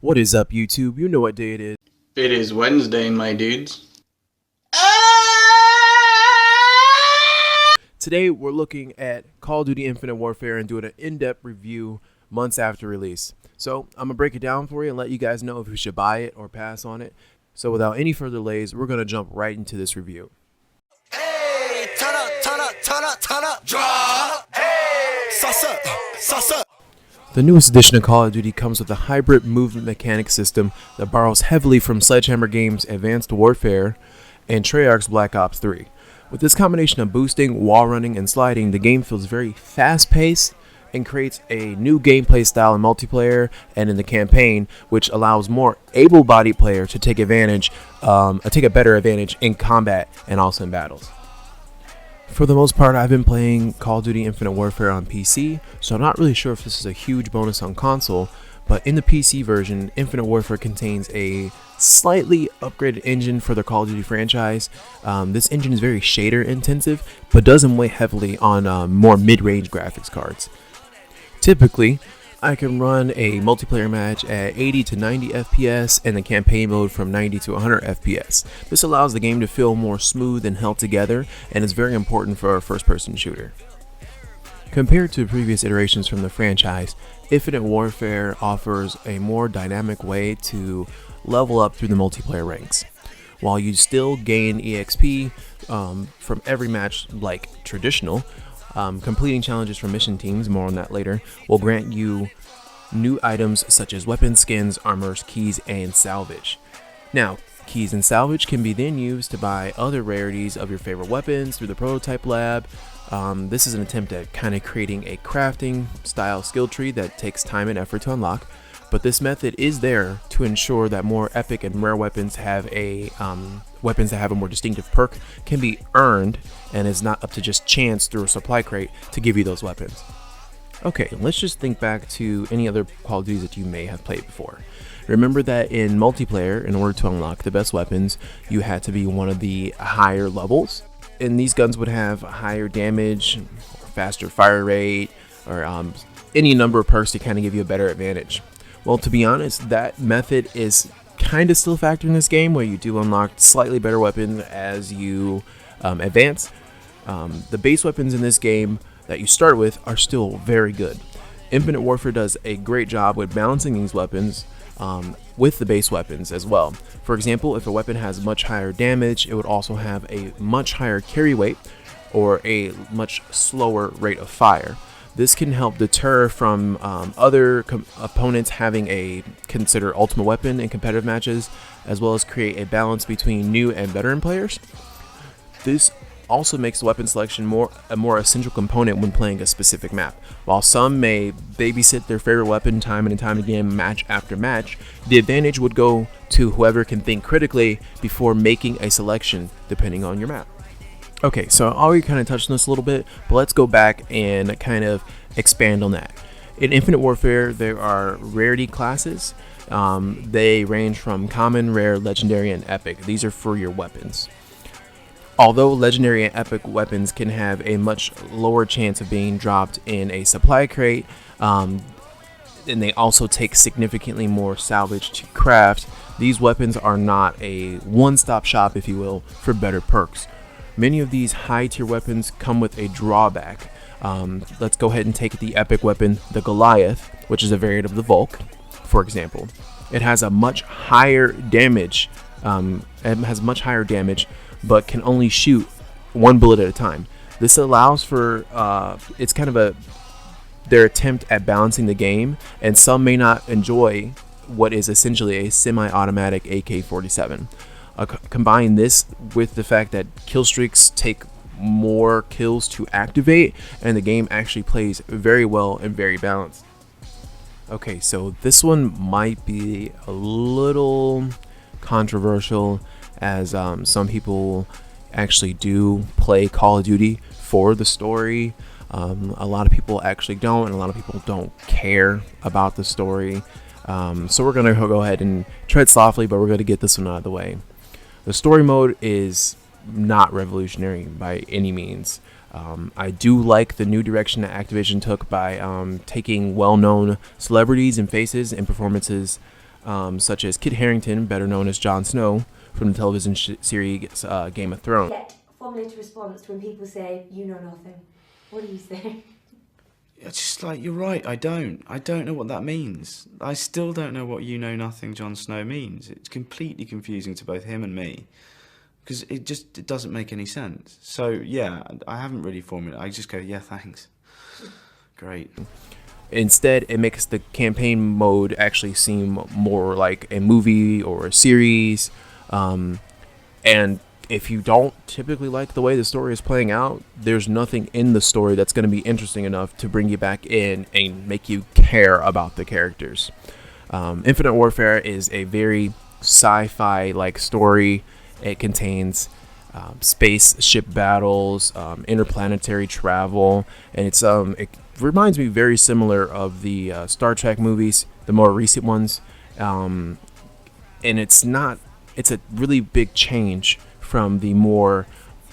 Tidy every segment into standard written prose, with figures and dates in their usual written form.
What is up, YouTube? You know what day it is. It is Wednesday, my dudes. Today, we're looking at Call of Duty Infinite Warfare and doing an in-depth review months after release. So, I'm going to break it down for you and let you guys know if you should buy it or pass on it. So, without any further delays, we're going to jump right into this review. Hey, turn up, drop. Hey, sauce up. The newest edition of Call of Duty comes with a hybrid movement mechanic system that borrows heavily from Sledgehammer Games' Advanced Warfare and Treyarch's Black Ops 3. With this combination of boosting, wall running, and sliding, the game feels very fast-paced and creates a new gameplay style in multiplayer and in the campaign, which allows more able-bodied players to take a better advantage in combat and also in battles. For the most part, I've been playing Call of Duty Infinite Warfare on PC, so I'm not really sure if this is a huge bonus on console, but in the PC version, Infinite Warfare contains a slightly upgraded engine for the Call of Duty franchise. This engine is very shader intensive, but doesn't weigh heavily on more mid-range graphics cards. Typically, I can run a multiplayer match at 80 to 90 FPS and the campaign mode from 90 to 100 FPS. This allows the game to feel more smooth and held together, and is very important for a first-person shooter. Compared to previous iterations from the franchise, Infinite Warfare offers a more dynamic way to level up through the multiplayer ranks. While you still gain EXP from every match like traditional, completing challenges from mission teams, more on that later, will grant you new items such as weapons, skins, armors, keys, and salvage. Now, keys and salvage can be then used to buy other rarities of your favorite weapons through the prototype lab. This is an attempt at kind of creating a crafting style skill tree that takes time and effort to unlock, but this method is there to ensure that more epic and rare weapons have weapons that have a more distinctive perk can be earned and is not up to just chance through a supply crate to give you those weapons. Okay, let's just think back to any other Call of Duties that you may have played before. Remember that in multiplayer, in order to unlock the best weapons, you had to be one of the higher levels, and these guns would have higher damage, faster fire rate, or any number of perks to kind of give you a better advantage. Well, to be honest, that method is kind of still a factor in this game, where you do unlock slightly better weapons as you advance. The base weapons in this game that you start with are still very good. Infinite Warfare does a great job with balancing these weapons with the base weapons as well. For example, if a weapon has much higher damage, it would also have a much higher carry weight or a much slower rate of fire. This can help deter from other opponents having a considered ultimate weapon in competitive matches, as well as create a balance between new and veteran players. This also makes weapon selection a more essential component when playing a specific map. While some may babysit their favorite weapon time and time again, match after match, the advantage would go to whoever can think critically before making a selection depending on your map. Okay, so I already kind of touched on this a little bit, but let's go back and kind of expand on that. In Infinite Warfare, there are rarity classes. They range from common, rare, legendary, and epic. These are for your weapons. Although legendary and epic weapons can have a much lower chance of being dropped in a supply crate, and they also take significantly more salvage to craft, these weapons are not a one-stop shop, if you will, for better perks. Many of these high-tier weapons come with a drawback. Let's go ahead and take the epic weapon, the Goliath, which is a variant of the Volk, for example. It has a much higher damage. But can only shoot one bullet at a time. This allows for it's kind of their attempt at balancing the game, and some may not enjoy what is essentially a semi-automatic AK-47. Combine this with the fact that kill streaks take more kills to activate, and the game actually plays very well and very balanced. Okay, so this one might be a little controversial, as some people actually do play Call of Duty for the story. A lot of people actually don't, and a lot of people don't care about the story. So we're going to go ahead and tread softly, but we're going to get this one out of the way. The story mode is not revolutionary by any means. I do like the new direction that Activision took by taking well-known celebrities and faces and performances such as Kit Harington, better known as Jon Snow, from the television series Game of Thrones. Get formulated response to when people say, you know nothing. What do you say? It's just like, you're right, I don't know what that means. I still don't know what you know nothing Jon Snow means. It's completely confusing to both him and me, because it doesn't make any sense. So yeah, I haven't really formulated. I just go, yeah, thanks. Great. Instead, it makes the campaign mode actually seem more like a movie or a series. And if you don't typically like the way the story is playing out, there's nothing in the story that's going to be interesting enough to bring you back in and make you care about the characters. Infinite Warfare is a very sci-fi like story. It contains spaceship battles, interplanetary travel, and it reminds me very similar of the Star Trek movies, the more recent ones. And it's a really big change from the more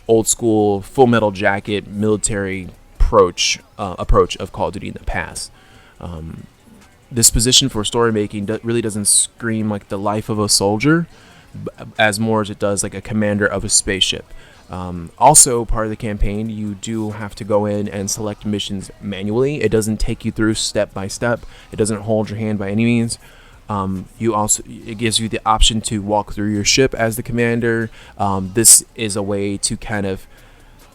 old school Full Metal Jacket military approach of Call of Duty in the past. This position for story making really doesn't scream like the life of a soldier as more as it does like a commander of a spaceship. Also, part of the campaign, you do have to go in and select missions manually. It doesn't take you through step by step. It doesn't hold your hand by any means. It gives you the option to walk through your ship as the commander. This is a way to kind of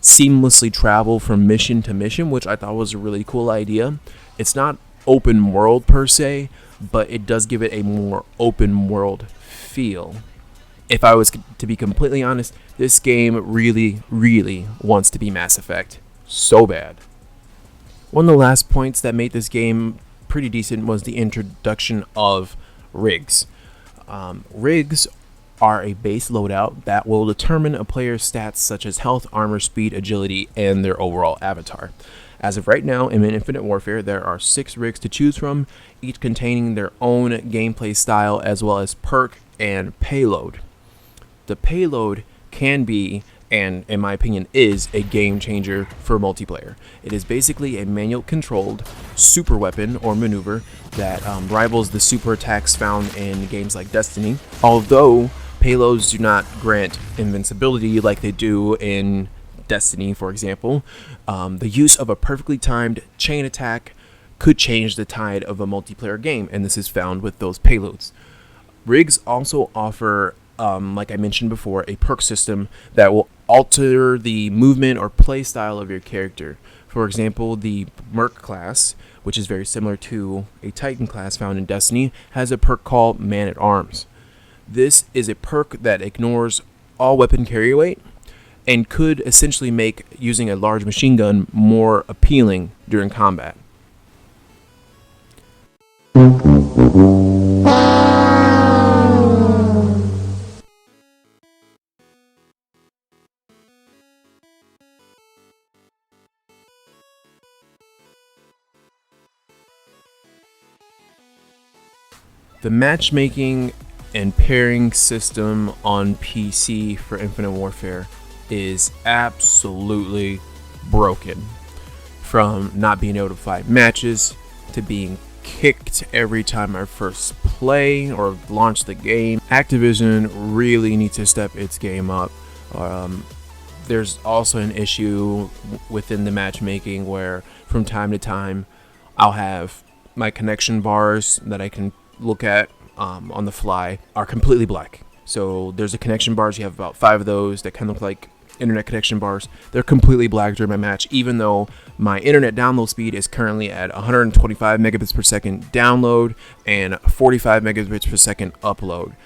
seamlessly travel from mission to mission, which I thought was a really cool idea. It's not open world per se, but it does give it a more open world feel. If I was to be completely honest, this game really, really wants to be Mass Effect so bad. One of the last points that made this game pretty decent was the introduction of rigs. Rigs are a base loadout that will determine a player's stats such as health, armor, speed, agility, and their overall avatar. As of right now, in Infinite Warfare, there are 6 rigs to choose from, each containing their own gameplay style as well as perk and payload. The payload can be, and in my opinion is, a game changer for multiplayer. It is basically a manual controlled super weapon or maneuver that rivals the super attacks found in games like Destiny, although payloads do not grant invincibility like they do in Destiny, for example. The use of a perfectly timed chain attack could change the tide of a multiplayer game, and this is found with those payloads. Rigs also offer, like I mentioned before, a perk system that will alter the movement or play style of your character. For example, the Merc class, which is very similar to a Titan class found in Destiny, has a perk called Man at Arms. This is a perk that ignores all weapon carry weight and could essentially make using a large machine gun more appealing during combat. The matchmaking and pairing system on PC for Infinite Warfare is absolutely broken. From not being able to find matches to being kicked every time I first play or launch the game. Activision really needs to step its game up. There's also an issue within the matchmaking where from time to time I'll have my connection bars that I can look at on the fly are completely black. So there's a connection bars, you have about 5 of those that kind of look like internet connection bars. They're completely black during my match, even though my internet download speed is currently at 125 megabits per second download and 45 megabits per second upload.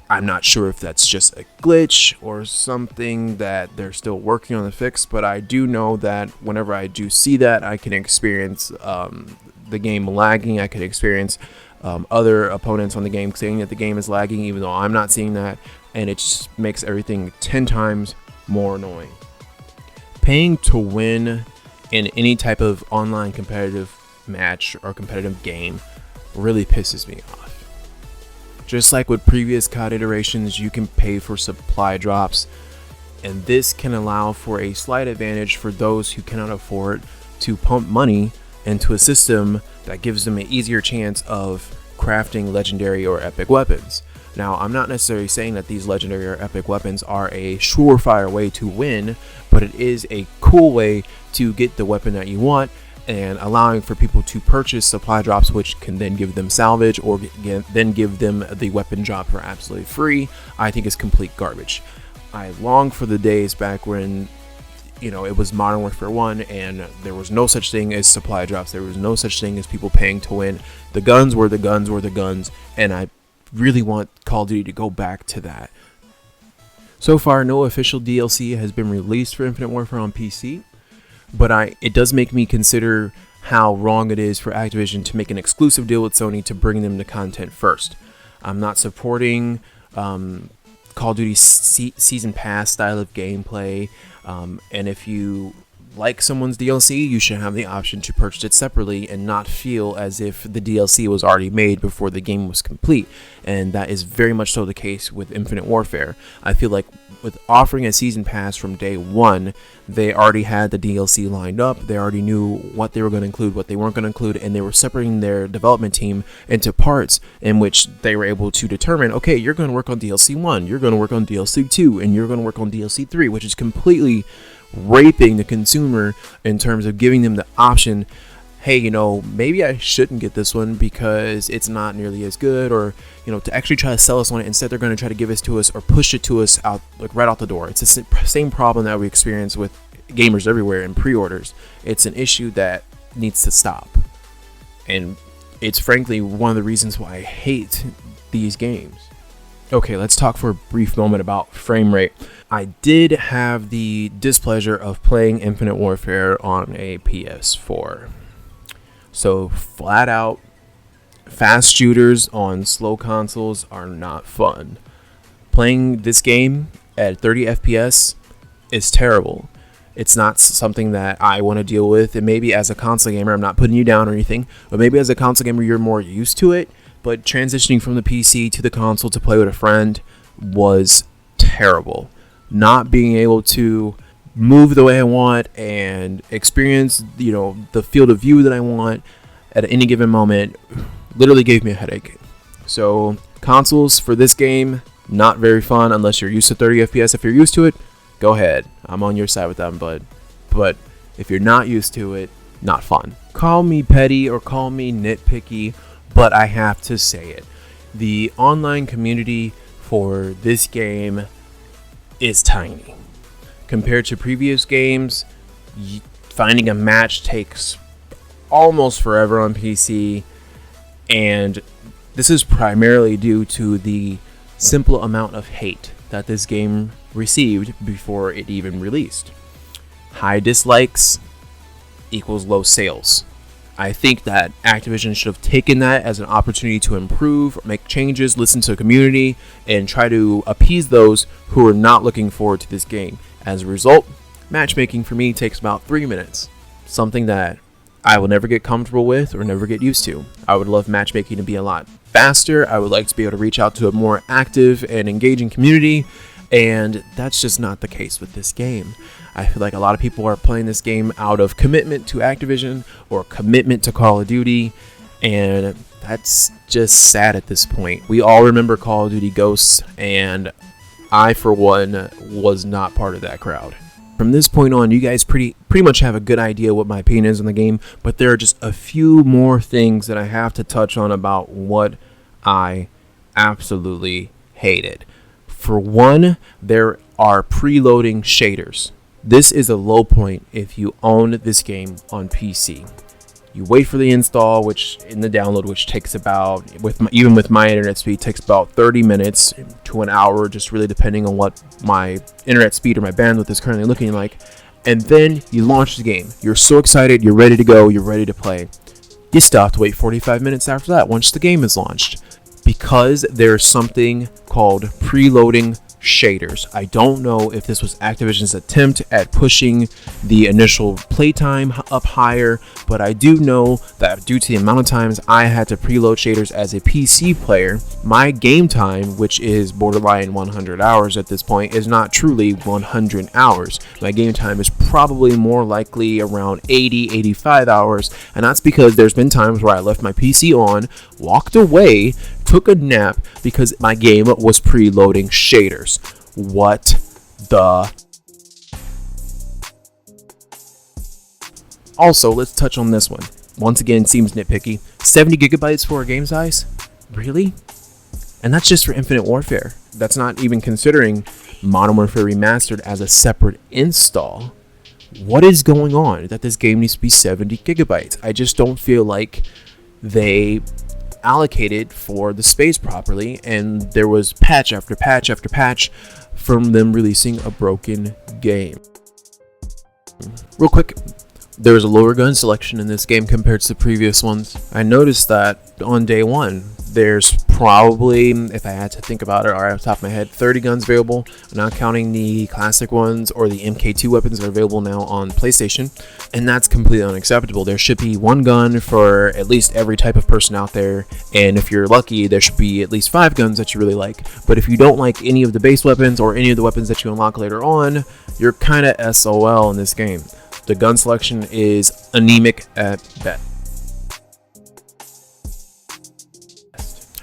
I'm not sure if that's just a glitch or something that they're still working on the fix, but I do know that whenever I do see that, I can experience the game lagging. I could experience other opponents on the game saying that the game is lagging, even though I'm not seeing that, and it just makes everything 10 times more annoying. Paying to win in any type of online competitive match or competitive game really pisses me off. Just like with previous COD iterations, you can pay for supply drops, and this can allow for a slight advantage for those who cannot afford to pump money into a system that gives them an easier chance of crafting legendary or epic weapons. Now, I'm not necessarily saying that these legendary or epic weapons are a surefire way to win, but it is a cool way to get the weapon that you want, and allowing for people to purchase supply drops, which can then give them salvage or then give them the weapon drop for absolutely free, I think is complete garbage. I long for the days back when, you know, it was Modern Warfare 1 and there was no such thing as supply drops. There was no such thing as people paying to win. The guns were the guns were the guns, and I really want Call of Duty to go back to that. So far, no official DLC has been released for Infinite Warfare on PC, but it does make me consider how wrong it is for Activision to make an exclusive deal with Sony to bring them the content first. I'm not supporting Call of Duty Season Pass style of gameplay, and if you like someone's DLC, you should have the option to purchase it separately and not feel as if the DLC was already made before the game was complete. And that is very much so the case with Infinite Warfare. I feel like with offering a season pass from day one, they already had the DLC lined up. They already knew what they were going to include, what they weren't going to include, and they were separating their development team into parts in which they were able to determine, okay, you're going to work on DLC 1, you're going to work on DLC 2, and you're going to work on DLC 3, which is completely raping the consumer in terms of giving them the option, hey, you know, maybe I shouldn't get this one because it's not nearly as good, or, you know, to actually try to sell us on it. Instead, they're going to try to give it to us or push it to us out, like right out the door. It's the same problem that we experience with gamers everywhere in pre-orders. It's an issue that needs to stop, and it's frankly one of the reasons why I hate these games. Okay, let's talk for a brief moment about frame rate. I did have the displeasure of playing Infinite Warfare on a PS4. So flat out, fast shooters on slow consoles are not fun. Playing this game at 30 FPS is terrible. It's not something that I want to deal with. And maybe as a console gamer, I'm not putting you down or anything, but maybe as a console gamer, you're more used to it. But transitioning from the PC to the console to play with a friend was terrible. Not being able to move the way I want and experience, you know, the field of view that I want at any given moment literally gave me a headache. So consoles for this game, not very fun unless you're used to 30 FPS. If you're used to it, go ahead. I'm on your side with them, but if you're not used to it, not fun. Call me petty or call me nitpicky, but I have to say it. The online community for this game is tiny. Compared to previous games, finding a match takes almost forever on PC, and this is primarily due to the simple amount of hate that this game received before it even released. High dislikes equals low sales. I think that Activision should have taken that as an opportunity to improve, make changes, listen to the community, and try to appease those who are not looking forward to this game. As a result, matchmaking for me takes about 3 minutes, something that I will never get comfortable with or never get used to. I would love matchmaking to be a lot faster. I would like to be able to reach out to a more active and engaging community, and that's just not the case with this game. I feel like a lot of people are playing this game out of commitment to Activision or commitment to Call of Duty, and that's just sad at this point. We all remember Call of Duty Ghosts, and I, for one, was not part of that crowd. From this point on, you guys pretty much have a good idea what my opinion is on the game, but there are just a few more things that I have to touch on about what I absolutely hated. For one, there are preloading shaders. This is a low point if you own this game on PC. You wait for the install, which in the download, which takes about, even with my internet speed, takes about 30 minutes to an hour, just really depending on what my internet speed or my bandwidth is currently looking like. And then you launch the game. You're so excited, you're ready to go, you're ready to play. You still have to wait 45 minutes after that once the game is launched, because there's something called preloading shaders. I don't know if this was Activision's attempt at pushing the initial playtime up higher, but I do know that due to the amount of times I had to preload shaders as a PC player, my game time, which is borderline 100 hours at this point, is not truly 100 hours. My game time is probably more likely around 80-85 hours, and that's because there's been times where I left my PC on, walked away, took a nap because my game was preloading shaders. What the? Also, let's touch on this one. Once again, seems nitpicky. 70 gigabytes for a game size? Really? And that's just for Infinite Warfare. That's not even considering Modern Warfare Remastered as a separate install. What is going on that this game needs to be 70 gigabytes? I just don't feel like they allocated for the space properly, and there was patch after patch after patch from them releasing a broken game. Real quick, there was a lower gun selection in this game compared to the previous ones. I noticed that on day one, there's probably, if I had to think about it, or off the top of my head, 30 guns available, not counting the classic ones or the MK2 weapons that are available now on PlayStation, and that's completely unacceptable. There should be one gun for at least every type of person out there, and if you're lucky, there should be at least 5 guns that you really like. But if you don't like any of the base weapons or any of the weapons that you unlock later on, you're kind of SOL in this game. The gun selection is anemic at best.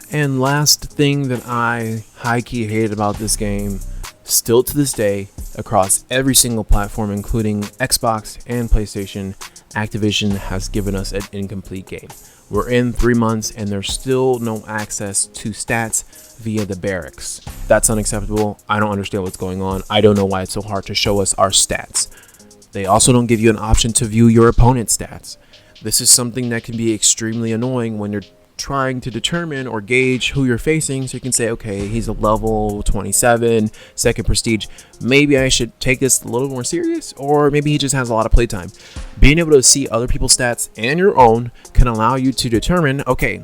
And last thing that I high-key hated about this game, still to this day, across every single platform, including Xbox and PlayStation, Activision has given us an incomplete game. We're in 3 months and there's still no access to stats via the barracks. That's unacceptable. I don't understand what's going on. I don't know why it's so hard to show us our stats. They also don't give you an option to view your opponent's stats. This is something that can be extremely annoying when you're trying to determine or gauge who you're facing, so you can say, okay, he's a level 27, second prestige, maybe I should take this a little more serious, or maybe he just has a lot of playtime. Being able to see other people's stats and your own can allow you to determine, okay,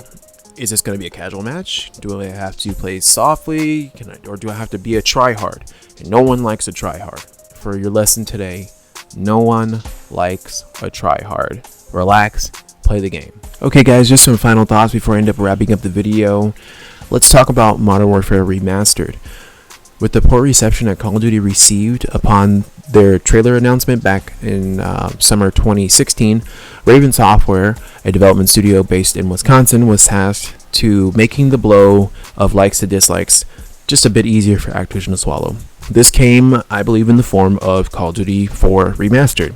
is this going to be a casual match? Do I have to play softly? Or do I have to be a tryhard? And no one likes a tryhard. For your lesson today, no one likes a tryhard. Relax, play the game. Okay guys, just some final thoughts before I end up wrapping up the video. Let's talk about Modern Warfare Remastered. With the poor reception that Call of Duty received upon their trailer announcement back in summer 2016, Raven Software, a development studio based in Wisconsin, was tasked to making the blow of likes to dislikes just a bit easier for Activision to swallow. This came, I believe, in the form of Call of Duty 4 Remastered.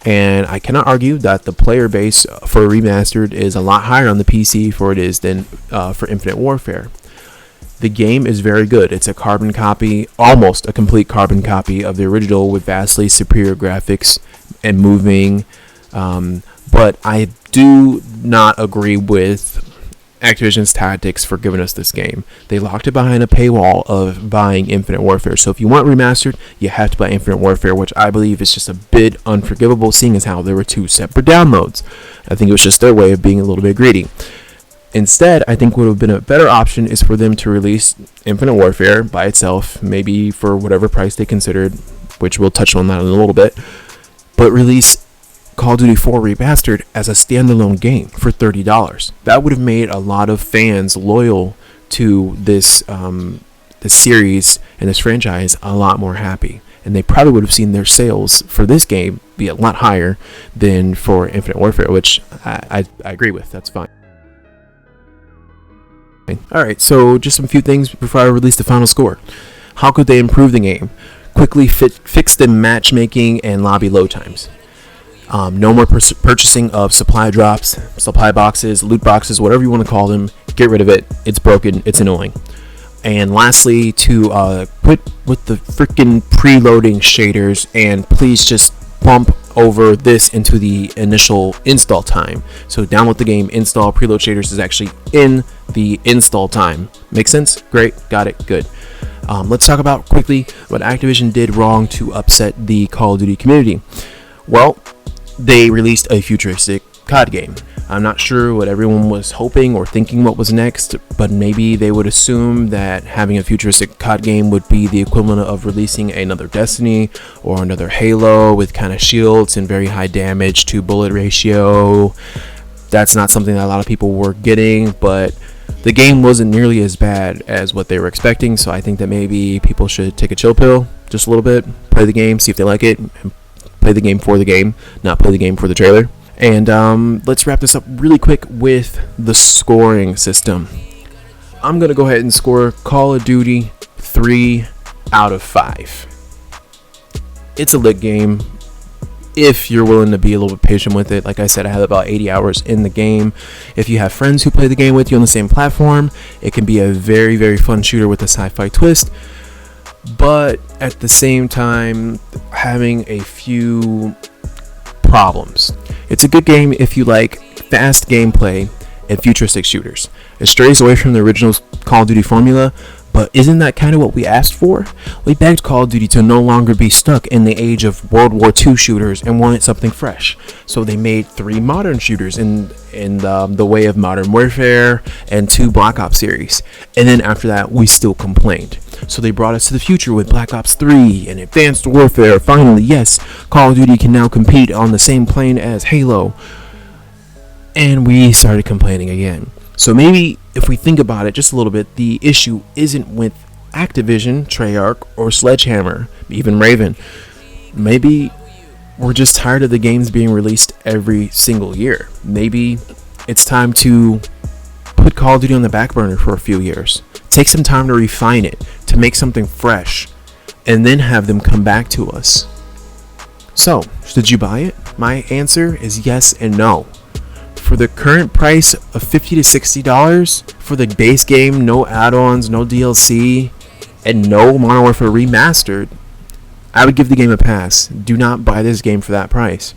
And I cannot argue that the player base for Remastered is a lot higher on the PC for it is than for Infinite Warfare. The game is very good. It's a carbon copy, almost a complete carbon copy of the original with vastly superior graphics and moving. But I do not agree with Activision's tactics for giving us this game. They locked it behind a paywall of buying Infinite Warfare. So if you want Remastered, you have to buy Infinite Warfare, which I believe is just a bit unforgivable, seeing as how there were 2 separate downloads. I think it was just their way of being a little bit greedy. Instead, I think what would have been a better option is for them to release Infinite Warfare by itself, maybe for whatever price they considered, which we'll touch on that in a little bit, but release Call of Duty 4 Remastered as a standalone game for $30. That would have made a lot of fans loyal to this series and this franchise a lot more happy, and they probably would have seen their sales for this game be a lot higher than for Infinite Warfare, which I agree with. That's fine. Alright, so just some few things before I release the final score. How could they improve the game? Quickly fix the matchmaking and lobby load times. No more purchasing of supply drops, supply boxes, loot boxes, whatever you want to call them. Get rid of it. It's broken. It's annoying. And lastly, to quit with the freaking preloading shaders, and please just bump over this into the initial install time. So download the game, install, preload shaders is actually in the install time. Make sense? Great. Got it. Good. Let's talk about quickly what Activision did wrong to upset the Call of Duty community. Well, they released a futuristic COD game. I'm not sure what everyone was hoping or thinking what was next, but maybe they would assume that having a futuristic COD game would be the equivalent of releasing another Destiny or another Halo with kind of shields and very high damage to bullet ratio. That's not something that a lot of people were getting, but the game wasn't nearly as bad as what they were expecting, so I think that maybe people should take a chill pill just a little bit, play the game, see if they like it, and play the game for the game, not play the game for the trailer. And let's wrap this up really quick with the scoring system. I'm going to go ahead and score Call of Duty 3 out of 5. It's a lit game if you're willing to be a little bit patient with it. Like I said, I have about 80 hours in the game. If you have friends who play the game with you on the same platform, it can be a very, very fun shooter with a sci-fi twist. But at the same time, having a few problems. It's a good game if you like fast gameplay and futuristic shooters. It strays away from the original Call of Duty formula, but isn't that kind of what we asked for? We begged Call of Duty to no longer be stuck in the age of World War II shooters and wanted something fresh. So they made 3 modern shooters in the way of Modern Warfare and 2 Black Ops series. And then after that, we still complained. So they brought us to the future with Black Ops 3 and Advanced Warfare. Finally, yes, Call of Duty can now compete on the same plane as Halo. And we started complaining again. So maybe if we think about it just a little bit, the issue isn't with Activision, Treyarch, or Sledgehammer, even Raven. Maybe we're just tired of the games being released every single year. Maybe it's time to put Call of Duty on the back burner for a few years. Take some time to refine it, to make something fresh, and then have them come back to us. So, did you buy it? My answer is yes and no. For the current price of $50 to $60 for the base game, no add-ons, no DLC, and no Modern Warfare Remastered, I would give the game a pass. Do not buy this game for that price.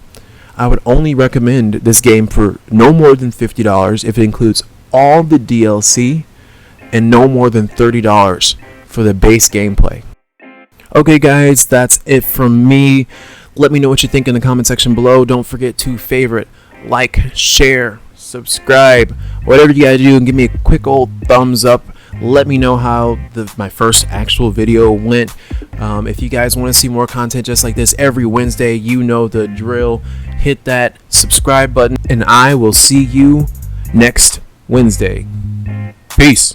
I would only recommend this game for no more than $50 if it includes all the DLC and no more than $30 for the base gameplay. Okay guys, that's it from me. Let me know what you think in the comment section below. Don't forget to favorite, like, share, subscribe, whatever you gotta do, and give me a quick old thumbs up. Let me know how my first actual video went. If you guys want to see more content just like this every Wednesday, you know the drill. Hit that subscribe button, and I will see you next Wednesday. Peace.